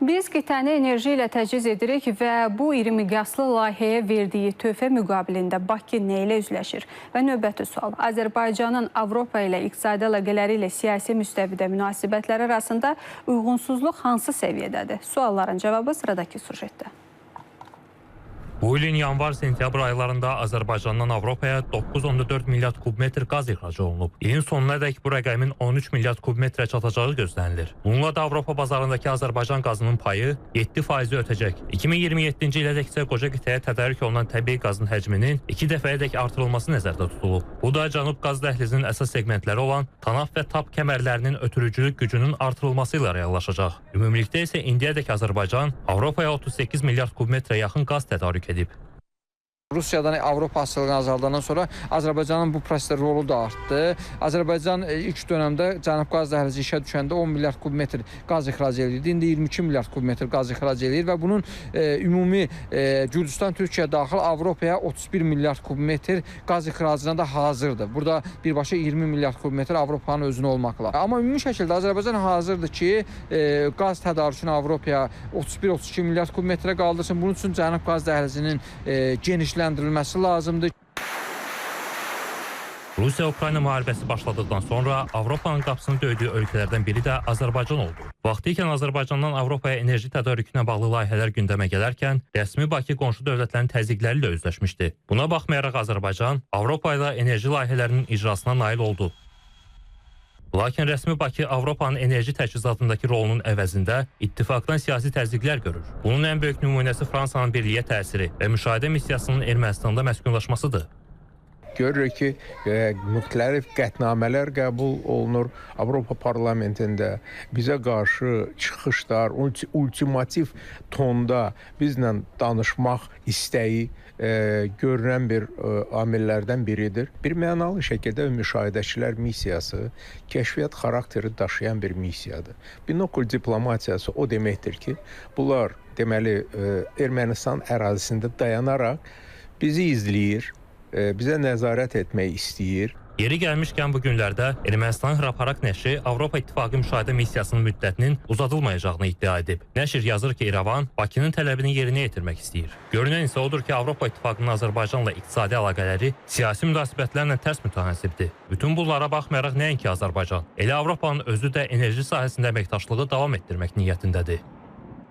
Biz qitəni enerji ilə təchiz edirik və bu iri miqyaslı layihəyə verdiyi töhfə müqabilində Bakı nə ilə üzləşir? Və növbəti sual, Azərbaycanın Avropa ilə iqtisadi əlaqələri ilə siyasi müstəvidə münasibətləri arasında uyğunsuzluq hansı səviyyədədir? Sualların cavabı sıradakı sujetdə. Bu ilin yanvar-sentyabr aylarında Azərbaycandan Avropaya 9,4 milyard kubmetr qaz ixrac olunub. İlin sonuna dək bu rəqəmin 13 milyard kubmetrə çatacağı gözlənilir. Bununla da Avropa bazarındakı Azərbaycan qazının payı 7% ötəcək. 2027-ci ilədək isə qoca qitəyə tədarük olunan təbii qazın həcminin 2 dəfəyədək artırılması nəzərdə tutulub. Bu da Cənub qaz dəhlizinin əsas segmentləri olan TANAP və TAP kəmərlərinin ötürücülük gücünün artırılması ilə reallaşacaq. Ümumilikdə isə indiyədək Azərbaycan Avropaya 38 milyard kubmetrə yaxın qaz tədarük edib. Rusiyadan Avropa asılılığını azaldandan sonra Azərbaycanın bu prosesdə rolu da artdı. Azərbaycan ilk dönəmdə Cənub qaz dəhlizi işə düşəndə 10 milyard kubmetr qaz ixrac edirdi. İndi 22 milyard kubmetr qaz ixrac edir və bunun ümumi Gürcüstan, Türkiyə daxil Avropaya 31 milyard kubmetr qaz ixracına da hazırdır. Burada birbaşa 20 milyard kubmetr Avropanın özünə olmaqla. Amma ümumi şəkildə Azərbaycan hazırdır ki, qaz tədarükünü Avropaya 31-32 milyard kubmetrə qaldırsın. Bunun üçün Cənub qaz dəhlizinin genişləndirilməsi lazımdır. Rusiya-Ukrayna müharibəsi başladıqdan sonra Avropanın qapısını döydüyü ölkələrdən biri də Azərbaycan oldu. Vaxtı ikən Azərbaycandan Avropaya enerji tədarükünə bağlı layihələr gündəmə gələrkən, rəsmi Bakı qonşu dövlətlərin təzyiqləri ilə üzləşmişdi. Buna baxmayaraq Azərbaycan Avropa ilə enerji layihələrinin icrasına nail oldu. Lakin rəsmi Bakı Avropanın enerji təchizatındakı rolunun əvəzində ittifaqdan siyasi təzyiqlər görür. Bunun ən böyük nümunəsi Fransanın birliyə təsiri və müşahidə missiyasının Ermənistanda məskunlaşmasıdır. Görürük ki, müxtəlif qətnamələr qəbul olunur Avropa parlamentində. Bizə qarşı çıxışlar, ultimativ tonda bizlə danışmaq istəyi görünən bir amillərdən biridir. Bir mənalı şəkildə müşahidəçilər missiyası kəşfiyyat xarakteri daşıyan bir missiyadır. Binokul diplomatiyası o deməkdir ki, bunlar deməli Ermənistan ərazisində dayanaraq bizi izləyir, bizə nəzarət etmək istəyir. Yeri gəlmişkən bu günlərdə Ermənistan Hraparak nəşri Avropa İttifaqı müşahidə missiyasının müddətinin uzadılmayacağını iddia edib. Nəşr yazır ki, İrəvan Bakının tələbini yerinə yetirmək istəyir. Görünən isə odur ki, Avropa İttifaqının Azərbaycanla iqtisadi əlaqələri siyasi münasibətlərlə tərs mütənasibdir. Bütün bunlara baxmayaraq nəinki Azərbaycan, elə Avropanın özü də enerji sahəsində əməkdaşlığı davam etdirmək niyyətindədir.